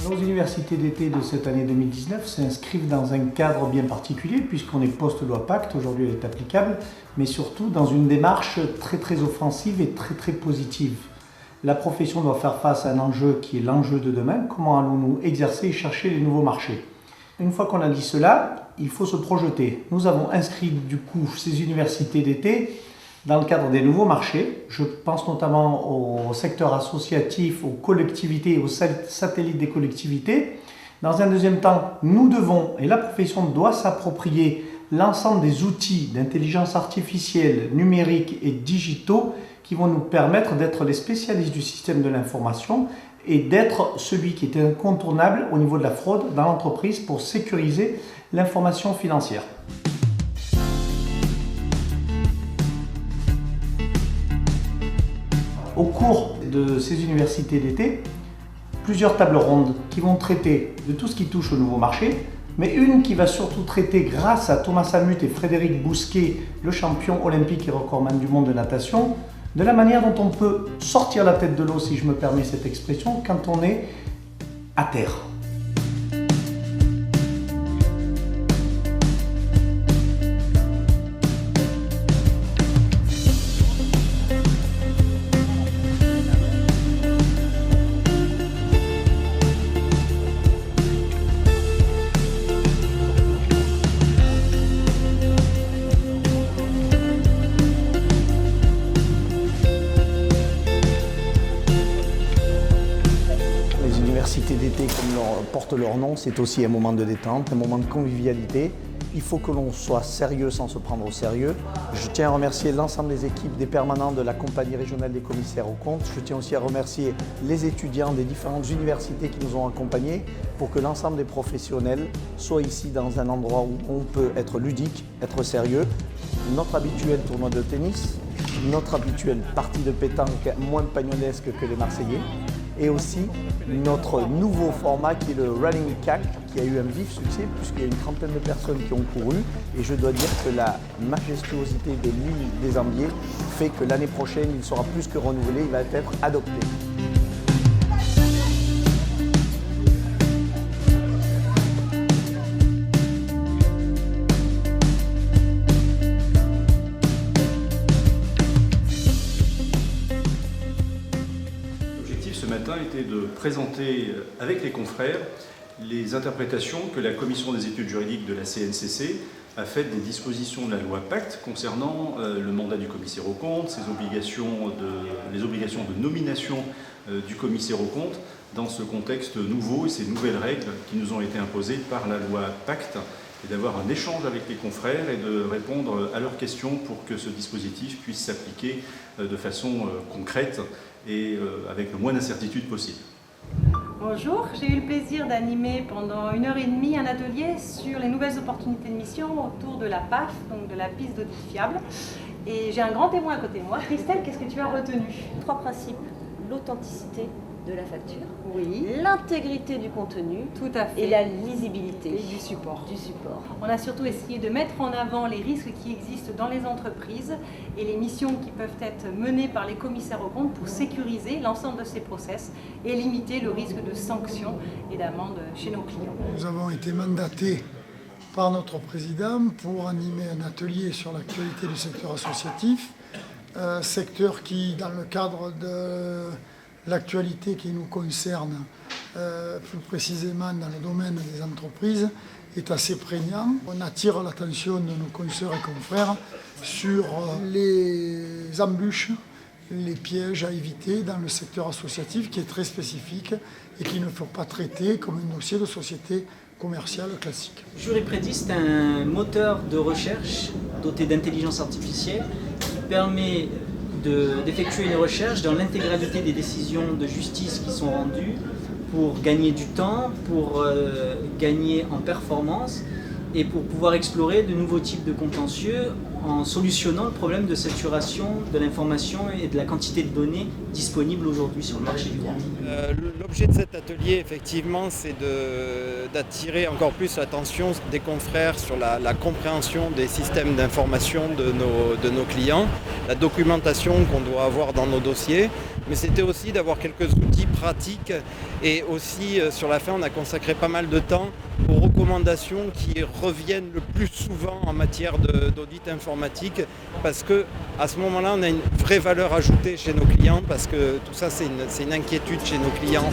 Nos universités d'été de cette année 2019 s'inscrivent dans un cadre bien particulier puisqu'on est post-loi Pacte, aujourd'hui elle est applicable, mais surtout dans une démarche très offensive et très positive. La profession doit faire face à un enjeu qui est l'enjeu de demain, comment allons-nous exercer et chercher les nouveaux marchés. Une fois qu'on a dit cela, il faut se projeter. Nous avons inscrit du coup ces universités d'été dans le cadre des nouveaux marchés. Je pense notamment au secteur associatif, aux collectivités, aux satellites des collectivités. Dans un deuxième temps, nous devons, et la profession doit s'approprier l'ensemble des outils d'intelligence artificielle, numérique et digitaux qui vont nous permettre d'être les spécialistes du système de l'information et d'être celui qui est incontournable au niveau de la fraude dans l'entreprise pour sécuriser l'information financière. Au cours de ces universités d'été, plusieurs tables rondes qui vont traiter de tout ce qui touche au nouveau marché, mais une qui va surtout traiter, grâce à Thomas Samut et Frédéric Bousquet, le champion olympique et recordman du monde de natation, de la manière dont on peut sortir la tête de l'eau, si je me permets cette expression, quand on est à terre. L'université d'été, comme porte leur nom, c'est aussi un moment de détente, un moment de convivialité. Il faut que l'on soit sérieux sans se prendre au sérieux. Je tiens à remercier l'ensemble des équipes, des permanents de la compagnie régionale des commissaires aux comptes. Je tiens aussi à remercier les étudiants des différentes universités qui nous ont accompagnés pour que l'ensemble des professionnels soient ici dans un endroit où on peut être ludique, être sérieux. Notre habituel tournoi de tennis, notre habituelle partie de pétanque moins pagnonesque que les Marseillais, et aussi notre nouveau format qui est le Running CAC, qui a eu un vif succès puisqu'il y a une trentaine de personnes qui ont couru, et je dois dire que la majestuosité de l'île des Ambiers fait que l'année prochaine il sera plus que renouvelé, il va être adopté. Ce matin était de présenter avec les confrères les interprétations que la commission des études juridiques de la CNCC a faites des dispositions de la loi Pacte concernant le mandat du commissaire aux comptes, les obligations de nomination du commissaire aux comptes dans ce contexte nouveau et ces nouvelles règles qui nous ont été imposées par la loi Pacte, et d'avoir un échange avec les confrères et de répondre à leurs questions pour que ce dispositif puisse s'appliquer de façon concrète et avec le moins d'incertitude possible. Bonjour, j'ai eu le plaisir d'animer pendant 1h30 un atelier sur les nouvelles opportunités de mission autour de la PAF, donc de la piste d'audit fiable. Et j'ai un grand témoin à côté de moi. Christelle, qu'est-ce que tu as retenu? 3 principes: l'authenticité de la facture, oui, l'intégrité du contenu, tout à fait, et la lisibilité du support. On a surtout essayé de mettre en avant les risques qui existent dans les entreprises et les missions qui peuvent être menées par les commissaires aux comptes pour sécuriser l'ensemble de ces process et limiter le risque de sanctions et d'amendes chez nos clients. Nous avons été mandatés par notre président pour animer un atelier sur l'actualité du secteur associatif, secteur qui, dans le cadre de l'actualité qui nous concerne, plus précisément dans le domaine des entreprises, est assez prégnant. On attire l'attention de nos consoeurs et confrères sur les embûches, les pièges à éviter dans le secteur associatif qui est très spécifique et qu'il ne faut pas traiter comme un dossier de société commerciale classique. Juriprédit, c'est un moteur de recherche doté d'intelligence artificielle qui permet d'effectuer une recherche dans l'intégralité des décisions de justice qui sont rendues pour gagner du temps, pour gagner en performance et pour pouvoir explorer de nouveaux types de contentieux en solutionnant le problème de saturation de l'information et de la quantité de données disponibles aujourd'hui sur le marché du droit. L'objet de cet atelier, effectivement, c'est d'attirer encore plus l'attention des confrères sur la compréhension des systèmes d'information de nos clients, la documentation qu'on doit avoir dans nos dossiers, mais c'était aussi d'avoir quelques outils pratiques et aussi sur la fin on a consacré pas mal de temps aux recommandations qui reviennent le plus souvent en matière d'audit informatique parce qu'à ce moment-là on a une vraie valeur ajoutée chez nos clients parce que tout ça c'est une inquiétude chez nos clients.